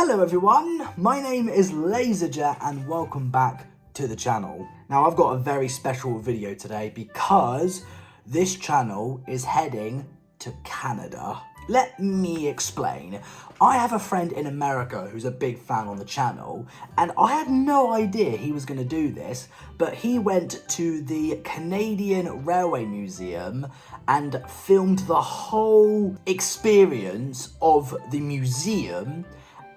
Hello everyone, my name is LaZeR and welcome back to the channel. Now I've got a very special video today because this channel is heading to Canada. Let me explain. I have a friend in America who's a big fan on the channel, and I had no idea he was going to do this, but he went to the Canadian Railway Museum and filmed the whole experience of the museum,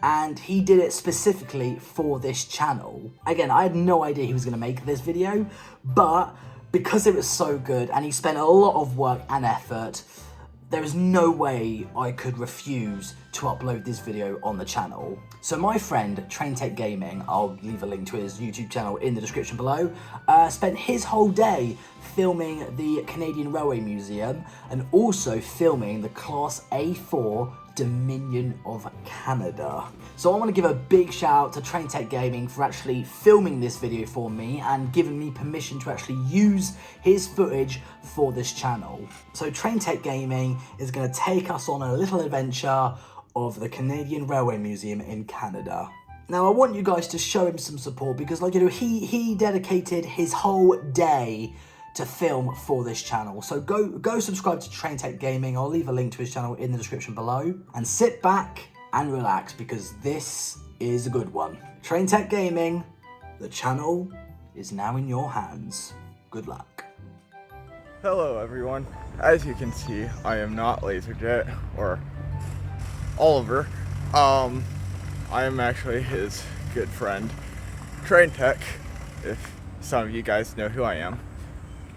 and he did it specifically for this channel. Again, I had no idea he was going to make this video, but because it was so good and he spent a lot of work and effort, there is no way I could refuse to upload this video on the channel. So my friend, TrainTech Gaming, I'll leave a link to his YouTube channel in the description below, spent his whole day filming the Canadian Railway Museum and also filming the Class A4 Dominion of Canada. So I want to give a big shout out to TrainTech Gaming for actually filming this video for me and giving me permission to actually use his footage for this channel. So TrainTech Gaming is going to take us on a little adventure of the Canadian Railway Museum in Canada. Now I want you guys to show him some support because, like, you know, he dedicated his whole day to film for this channel. So go subscribe to TrainTech Gaming. I'll leave a link to his channel in the description below, and sit back and relax because this is a good one. TrainTech Gaming, the channel is now in your hands. Good luck. Hello everyone. As you can see, I am not LaZeR or Oliver. I am actually his good friend, TrainTech, if some of you guys know who I am.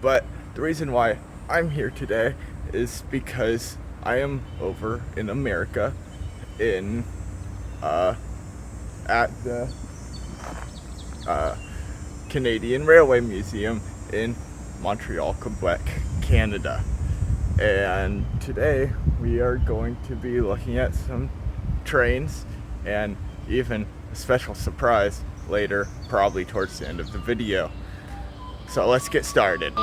But the reason why I'm here today is because I am over in America in at the Canadian Railway Museum in Montreal, Quebec, Canada. And today we are going to be looking at some trains and even a special surprise later, probably towards the end of the video. So let's get started.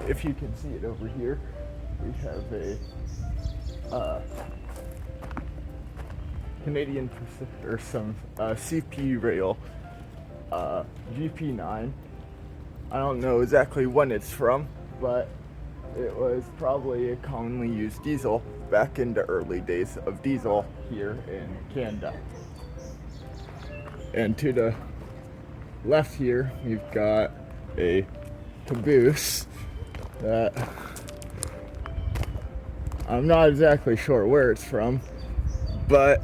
If you can see it over here, we have a Canadian Pacific, or some CP rail, GP9. I don't know exactly when it's from, but it was probably a commonly used diesel back in the early days of diesel here in Canada. And to the left here, we've got a caboose that I'm not exactly sure where it's from, but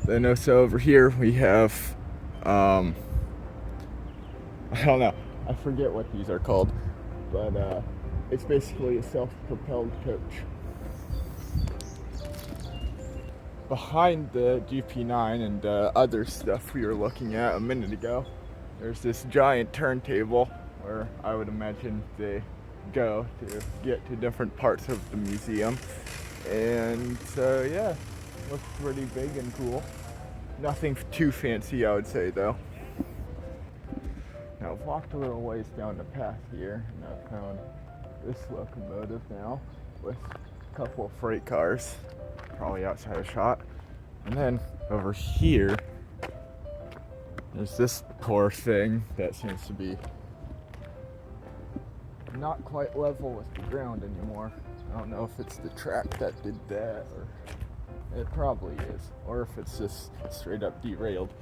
then also over here we have I don't know, I forget what these are called, but it's basically a self-propelled coach. Behind the GP9 and the other stuff we were looking at a minute ago, there's this giant turntable where I would imagine they go to get to different parts of the museum. And so yeah, looks pretty big and cool. Nothing too fancy, I would say, though. Now I've walked a little ways down the path here and I've found this locomotive now with a couple of freight cars probably outside of shot. And then over here there's this poor thing that seems to be not quite level with the ground anymore. I don't know if it's the track that did that, or it probably is, or if it's just straight up derailed.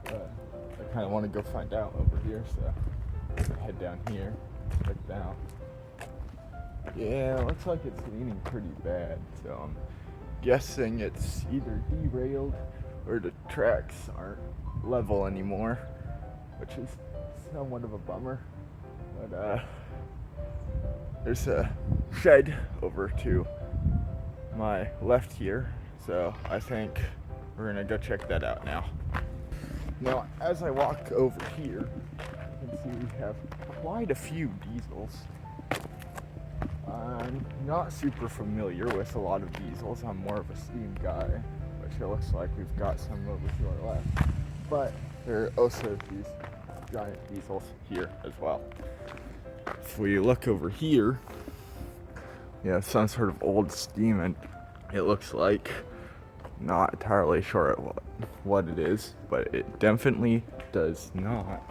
But I kind of want to go find out over here, so I'm gonna head down here, check it out. Yeah, it looks like it's leaning pretty bad, so I'm guessing it's either derailed or the tracks aren't level anymore, which is somewhat of a bummer. But there's a shed over to my left here, so I think we're gonna go check that out now. Now, as I walk over here, you can see we have quite a few diesels. I'm not super familiar with a lot of diesels. I'm more of a steam guy, which it looks like we've got some over to our left. But there are also these giant diesels here as well. If we look over here, we have some sort of old steam, and it looks like, not entirely sure what it is, but it definitely does not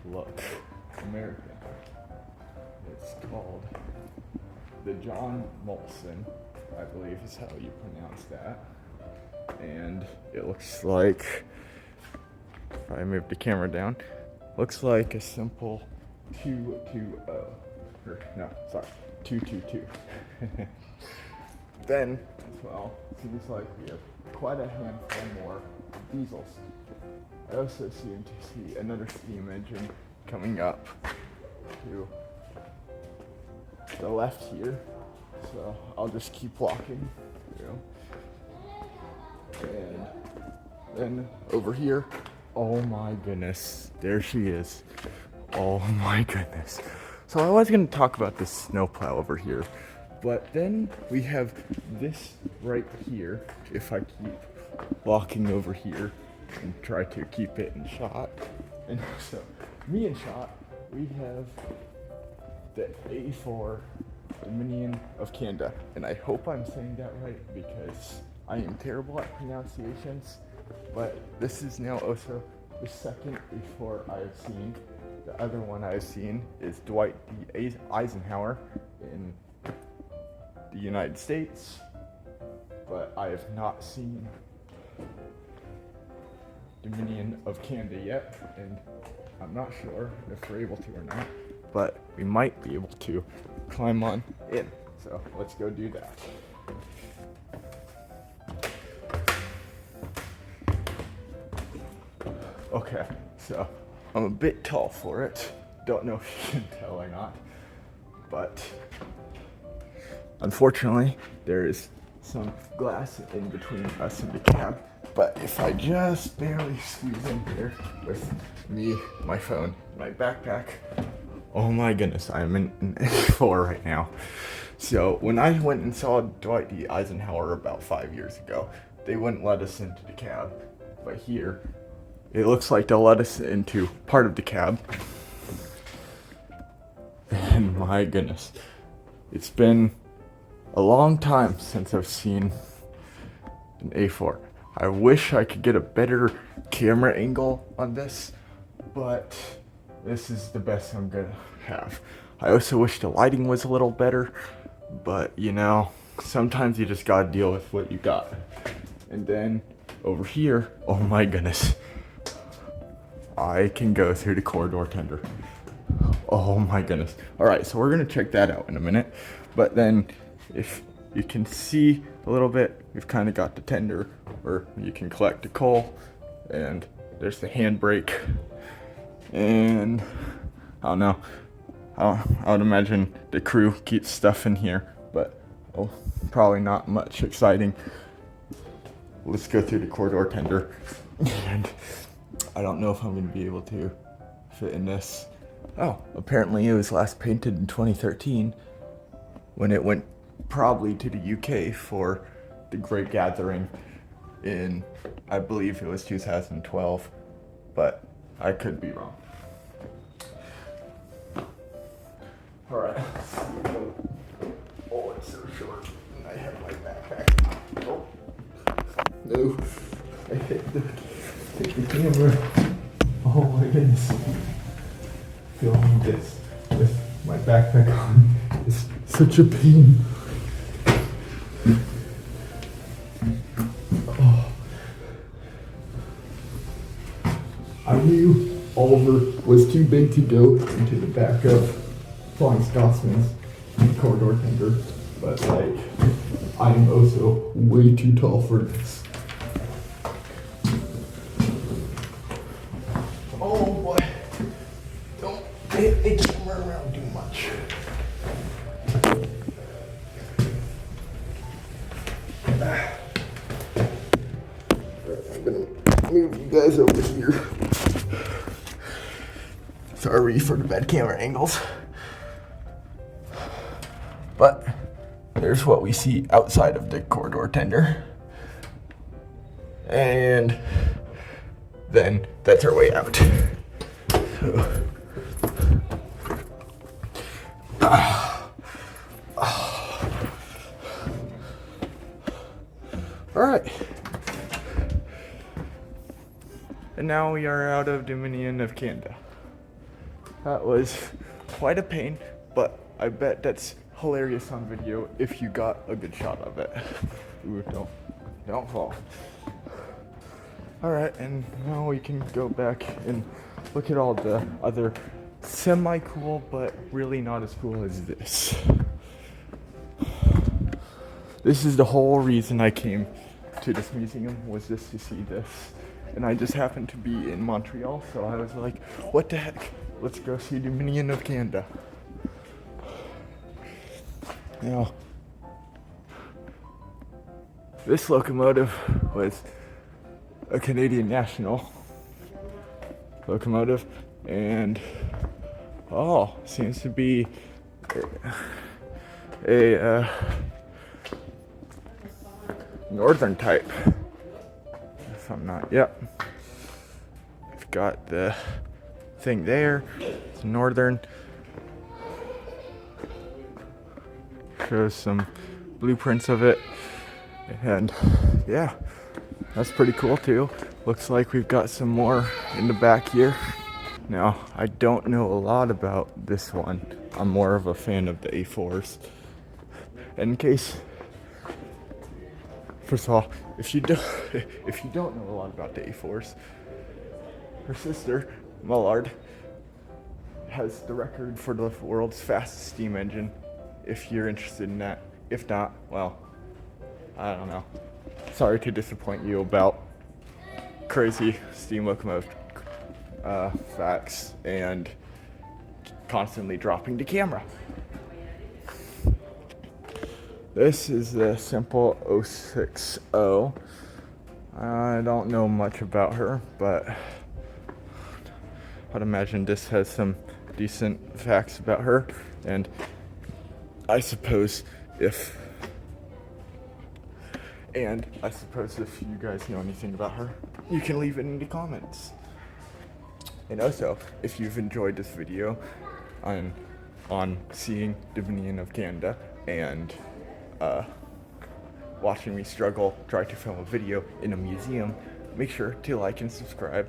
look American. It's called the John Molson, I believe is how you pronounce that. And it looks like, if I move the camera down, looks like a simple 220, or no, sorry, 222. Then, as well, seems like we have quite a handful more diesels. I also seem to see another steam engine coming up to the left here, so I'll just keep walking through. And then over here, oh my goodness, there she is. Oh my goodness. So I was going to talk about this snowplow over here, but then we have this right here. If I keep walking over here and try to keep it in shot, and so me in shot, we have the A4 Dominion of Canada, and I hope I'm saying that right because I am terrible at pronunciations, but this is now also the second A4 I have seen. The other one I've seen is Dwight D. Eisenhower in the United States, but I have not seen Dominion of Canada yet, and I'm not sure if we're able to or not, but we might be able to climb on in. So let's go do that. Okay, so I'm a bit tall for it. Don't know if you can tell or not, but unfortunately there is some glass in between us and the cab. But if I just barely squeeze in here with me, my phone, my backpack, oh my goodness, I'm in an A4 right now. So when I went and saw Dwight D. Eisenhower about 5 years ago, they wouldn't let us into the cab. But here, it looks like they'll let us into part of the cab. And my goodness, it's been a long time since I've seen an A4. I wish I could get a better camera angle on this, but this is the best I'm gonna have. I also wish the lighting was a little better, but you know, sometimes you just gotta deal with what you got. And then over here, oh my goodness, I can go through the corridor tender. Oh my goodness. All right, so we're gonna check that out in a minute. But then if you can see a little bit, we've kind of got the tender where you can collect the coal, and there's the handbrake. And I don't know, I would imagine the crew keeps stuff in here, but probably not much exciting. Let's go through the corridor tender. And I don't know if I'm going to be able to fit in this. Oh, apparently it was last painted in 2013 when it went probably to the UK for the Great Gathering in, I believe it was 2012, but I could be wrong. All right. Oh, it's so short. And I have my backpack. Oh. No. I hit the camera. Oh my goodness. Filming this with my backpack on is such a pain. Oh. I knew Oliver was too big to go into the back of Flying Scotsman's corridor tender, but like, I am also way too tall for this. it doesn't run around too much. I'm gonna move you guys over here. Sorry for the bad camera angles. But there's what we see outside of the corridor tender. And then that's our way out. So, all right. And now we are out of Dominion of Canada. That was quite a pain, but I bet that's hilarious on video if you got a good shot of it. Ooh, don't fall. All right, and now we can go back and look at all the other semi-cool, but really not as cool as this. This is the whole reason I came to this museum, was just to see this. And I just happened to be in Montreal, so I was like, what the heck? Let's go see Dominion of Canada. Now, this locomotive was a Canadian National locomotive, and seems to be a northern type. If I'm not, yep. We've got the thing there. It's northern. Shows some blueprints of it, and yeah, that's pretty cool too. Looks like we've got some more in the back here. Now, I don't know a lot about this one. I'm more of a fan of the A4s. In case, first of all, if you don't know a lot about the A4s, her sister Mullard has the record for the world's fastest steam engine. If you're interested in that. If not, well, I don't know. Sorry to disappoint you about crazy steam locomotive facts and constantly dropping the camera. This is the simple 060. I don't know much about her, but I'd imagine this has some decent facts about her. And I suppose if you guys know anything about her, you can leave it in the comments. And also, if you've enjoyed this video on seeing Dominion of Canada and watching me struggle try to film a video in a museum, make sure to like and subscribe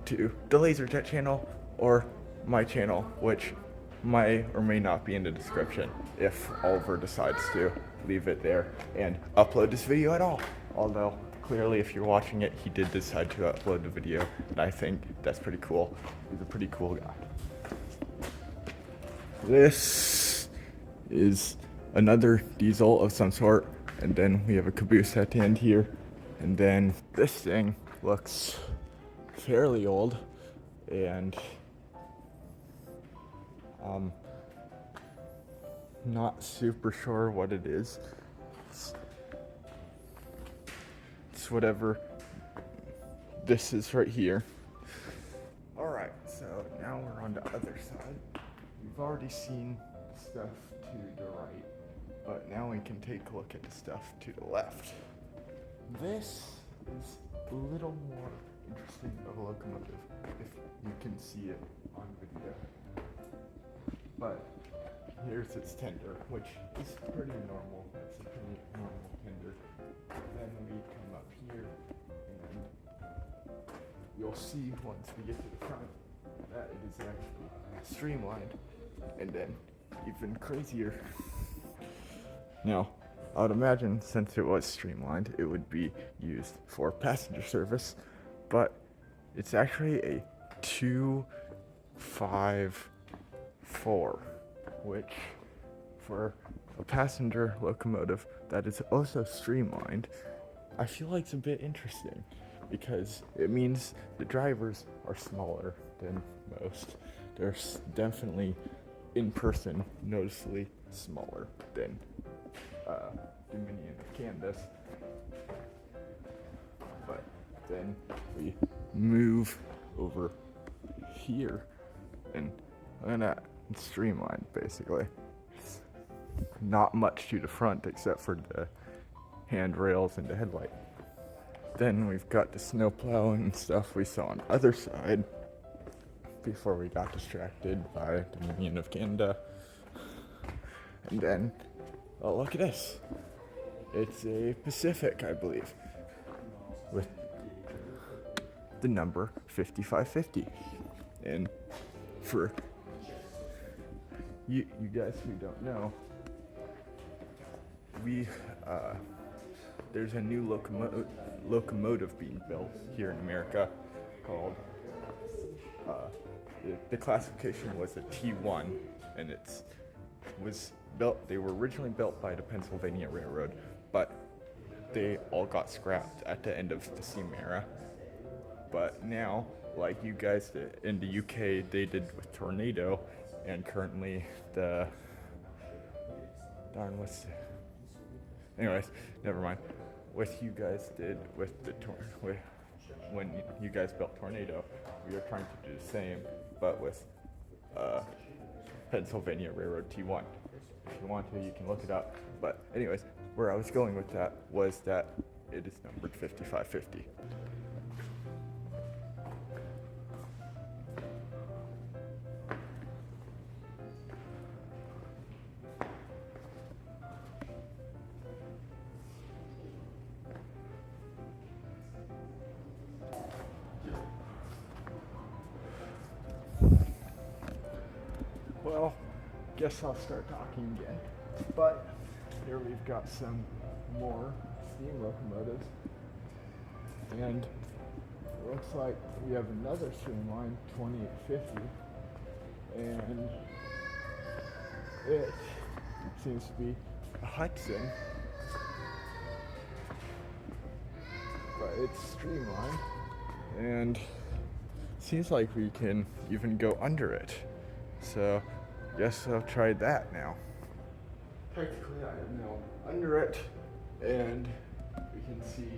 to the LaZeR channel or my channel, which may or may not be in the description if Oliver decides to leave it there and upload this video at all. Although clearly if you're watching it, he did decide to upload the video, and I think that's pretty cool. He's a pretty cool guy. This is another diesel of some sort, and then we have a caboose at the end here, and then this thing looks fairly old, and not super sure what it is. It's whatever this is right here. Alright, so now we're on the other side. We've already seen stuff to the right, but now we can take a look at the stuff to the left. This is a little more interesting of a locomotive, if you can see it on video. But here's its tender, which is pretty normal. It's a pretty normal tender. Then we come up here, and you'll see once we get to the front that it is actually streamlined, and then even crazier. Now, I would imagine since it was streamlined, it would be used for passenger service, but it's actually a 254, which for a passenger locomotive that is also streamlined, I feel like it's a bit interesting because it means the drivers are smaller than most. they're definitely in person noticeably smaller than Dominion of Canvas. But then we move over here and look at Streamlined basically. Not much to the front except for the handrails and the headlight. Then we've got the snowplow and stuff we saw on the other side before we got distracted by Dominion of Canada. And then, oh, look at this. It's a Pacific, I believe, with the number 5550. And for you guys who don't know, there's a new locomotive being built here in America called, the classification was a T1, and they were originally built by the Pennsylvania Railroad, but they all got scrapped at the end of the steam era. But now, like you guys did in the UK, they did with Tornado, and currently anyways, never mind. What you guys did with when you guys built Tornado, we are trying to do the same, but with Pennsylvania Railroad T1. If you want to, you can look it up. But anyways, where I was going with that was that it is numbered 5550. Well, guess I'll start talking again. But here we've got some more steam locomotives. And it looks like we have another Streamlined 2850. And it seems to be a Hudson. But it's Streamlined. And seems like we can even go under it. So, guess I'll try that now. Technically, I am now under it, and we can see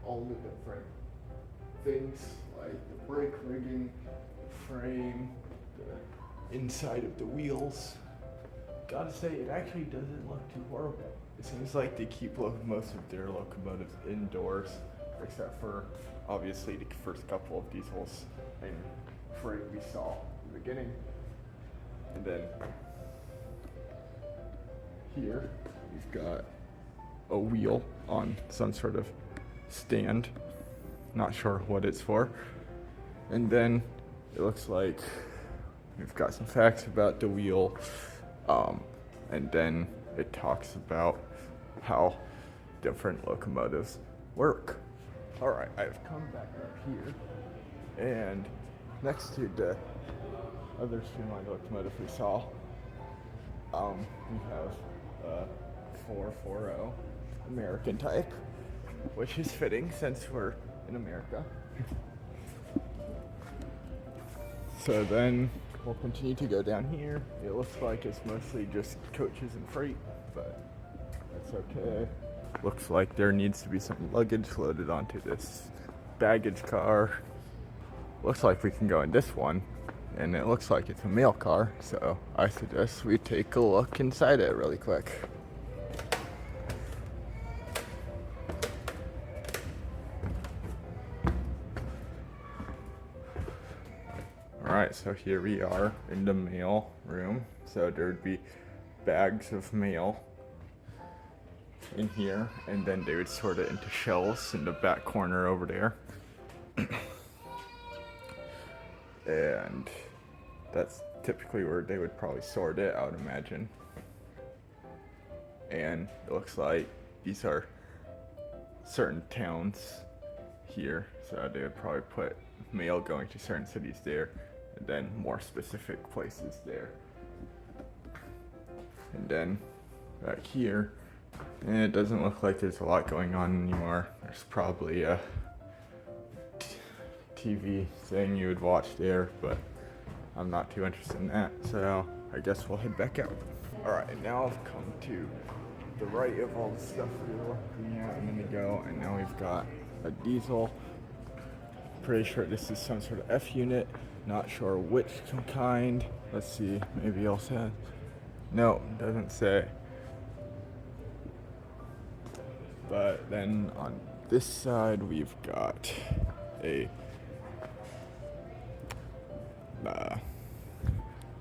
all the different things like the brake rigging, the frame, the inside of the wheels. Gotta say, it actually doesn't look too horrible. It seems like they keep most of their locomotives indoors, except for obviously the first couple of diesels and freight we saw in the beginning. And then here we've got a wheel on some sort of stand. Not sure what it's for. And then it looks like we've got some facts about the wheel. And then it talks about how different locomotives work. Alright, I've come back up here, and next to the other Streamlined locomotive we saw, we have a 440 American type, which is fitting since we're in America. So then we'll continue to go down here. It looks like it's mostly just coaches and freight, but that's okay. Looks like there needs to be some luggage loaded onto this baggage car. Looks like we can go in this one, and it looks like it's a mail car, so I suggest we take a look inside it really quick. Alright, so here we are in the mail room. So there would be bags of mail in here, and then they would sort it into shelves in the back corner over there. And that's typically where they would probably sort it, I would imagine. And it looks like these are certain towns here, so they would probably put mail going to certain cities there, and then more specific places there. And then back here, and it doesn't look like there's a lot going on anymore. There's probably a TV thing you would watch there, but I'm not too interested in that, so I guess we'll head back out. Alright, now I've come to the right of all the stuff we were looking at a minute ago, and now we've got a diesel. Pretty sure this is some sort of F unit, not sure which kind. Let's see, maybe it'll say. No, doesn't say. But then on this side we've got a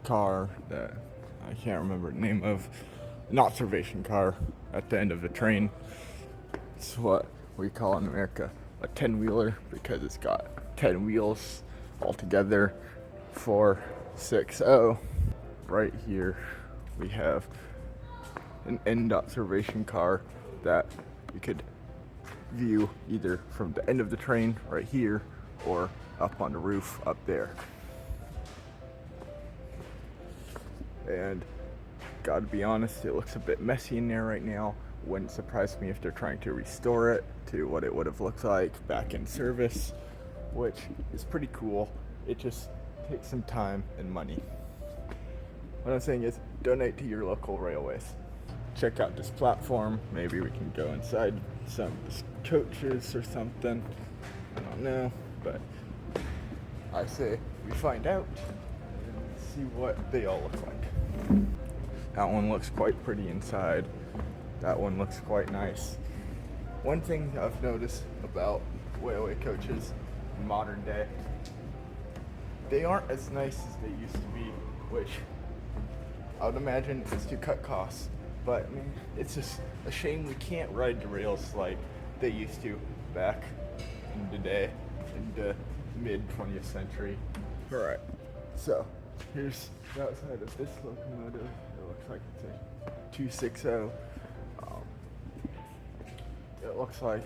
car that I can't remember the name of, an observation car at the end of the train. It's what we call in America a 10-wheeler because it's got 10 wheels altogether. 460. Right here we have an end observation car that you could view either from the end of the train right here or up on the roof up there. And gotta be honest, it looks a bit messy in there right now. Wouldn't surprise me if they're trying to restore it to what it would have looked like back in service, which is pretty cool. It just takes some time and money. What I'm saying is, donate to your local railways. Check out this platform. Maybe we can go inside some of the coaches or something. I don't know, but I say we find out and see what they all look like. That one looks quite pretty inside. That one looks quite nice. One thing I've noticed about railway coaches in modern day, they aren't as nice as they used to be, which I would imagine is to cut costs. But I mean, it's just a shame we can't ride the rails like they used to back in the day, in the mid 20th century. Alright, so here's the outside of this locomotive. It looks like it's a 260. It looks like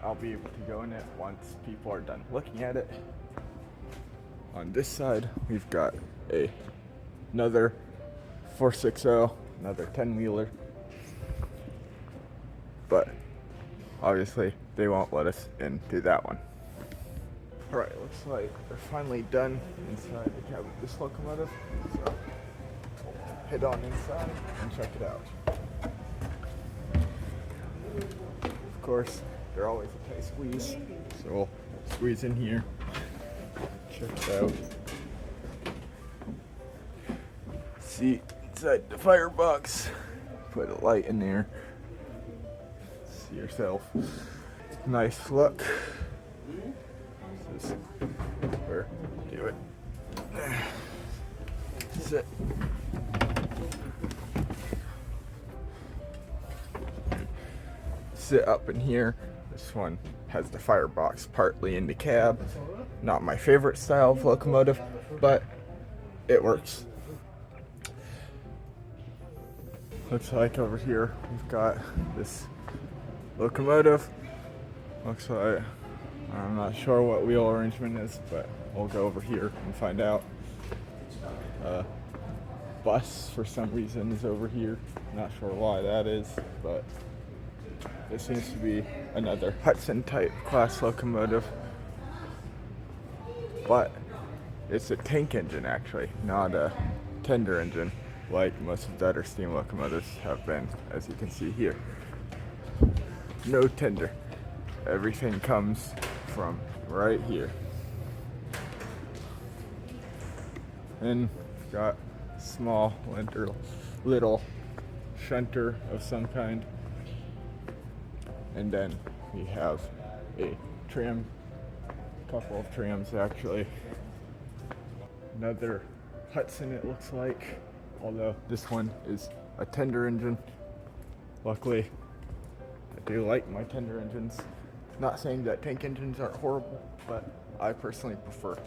I'll be able to go in it once people are done looking at it. On this side, we've got another 460, another 10-wheeler. But obviously, they won't let us into that one. Alright, looks like we're finally done inside the cab of this locomotive. So, head on inside and check it out. Of course, they're always a tight squeeze, so we'll squeeze in here. Check it out. See inside the firebox. Put a light in there. See yourself. Nice look. This is where do it. Sit. Sit up in here. This one has the firebox partly in the cab. Not my favorite style of locomotive, but it works. Looks like over here we've got this locomotive. Looks like, I'm not sure what wheel arrangement is, but we'll go over here and find out. Bus for some reason is over here. Not sure why that is, but this seems to be another Hudson type class locomotive. But it's a tank engine actually, not a tender engine like most of the other steam locomotives have been, as you can see here. No tender. Everything comes from right here. And got small little shunter of some kind. And then we have a tram, couple of trams actually. Another Hudson it looks like, although this one is a tender engine. Luckily, I do like my tender engines. Not saying that tank engines aren't horrible, but I personally prefer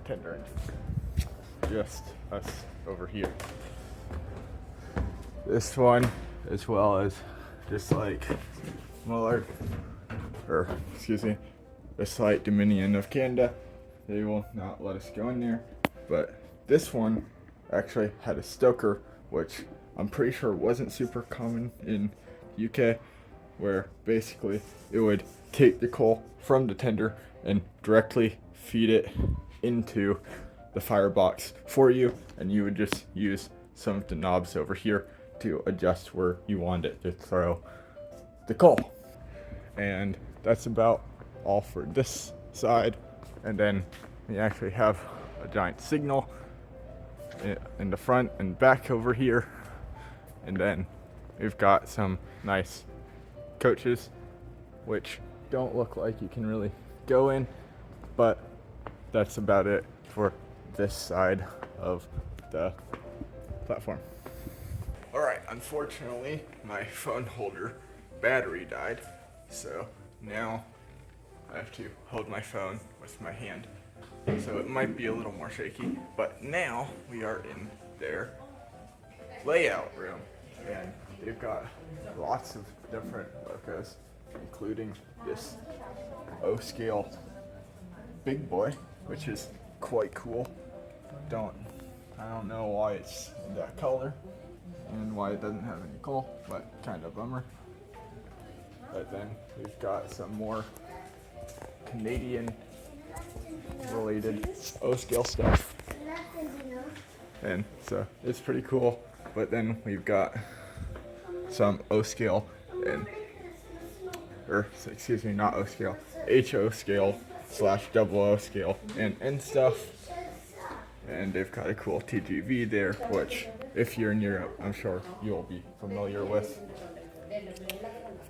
tender engines. Just us over here. This one, as well as just like Muller, or excuse me, the slight Dominion of Canada. They will not let us go in there. But this one actually had a stoker, which I'm pretty sure wasn't super common in UK, where basically it would take the coal from the tender and directly feed it into the firebox for you, and you would just use some of the knobs over here to adjust where you want it to throw the coal. And that's about all for this side. And then we actually have a giant signal in the front and back over here. And then we've got some nice coaches, which don't look like you can really go in, but that's about it for this side of the platform. All right, unfortunately, my phone holder battery died, so now I have to hold my phone with my hand. So it might be a little more shaky, but now we are in their layout room, and they've got lots of different locos, including this O-scale big boy, which is quite cool. I don't know why it's in that color and why it doesn't have any coal, but kind of bummer. But then we've got some more Canadian related O-scale stuff, and so it's pretty cool. But then we've got some O-scale and, or excuse me, not O-scale, HO scale / double O scale and stuff. And they've got a cool TGV there, which if you're in Europe, I'm sure you'll be familiar with.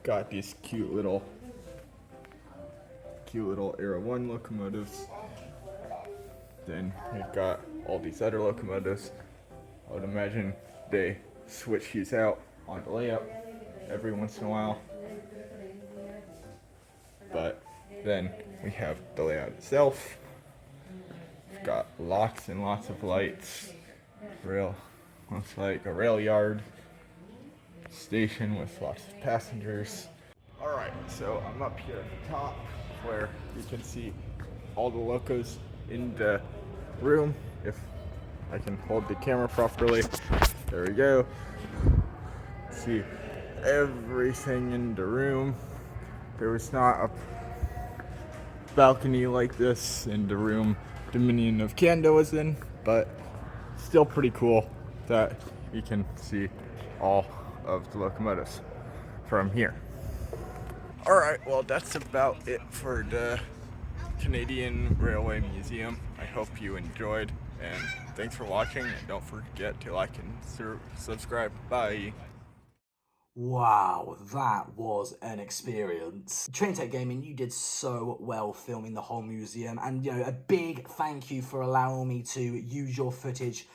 Got these cute little Era 1 locomotives. Then we've got all these other locomotives. I would imagine they switch these out on the layout every once in a while. But then we have the layout itself. We've got lots and lots of lights. Looks like a rail yard station with lots of passengers. Alright, so I'm up here at the top where you can see all the locos in the room. If I can hold the camera properly. There we go. See everything in the room. There was not a balcony like this in the room Dominion of Canada was in, but still pretty cool that you can see all of the locomotives from here. Alright, well that's about it for the Canadian Railway Museum. I hope you enjoyed, and thanks for watching, and don't forget to like and subscribe. Bye. Wow, that was an experience. Traintech Gaming, you did so well filming the whole museum, and a big thank you for allowing me to use your footage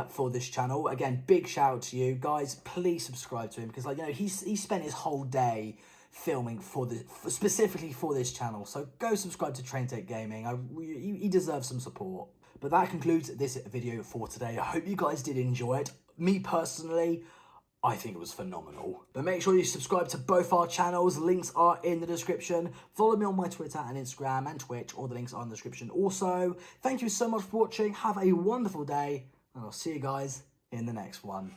for this channel. Again, big shout out to you guys. Please subscribe to him, because he spent his whole day filming specifically for this channel. So go subscribe to Traintech Gaming. He deserves some support. But that concludes this video for today. I hope you guys did enjoy it. Me personally, I think it was phenomenal. But make sure you subscribe to both our channels. Links are in the description. Follow me on my Twitter and Instagram and Twitch. All the links are in the description also. Thank you so much for watching. Have a wonderful day, and I'll see you guys in the next one.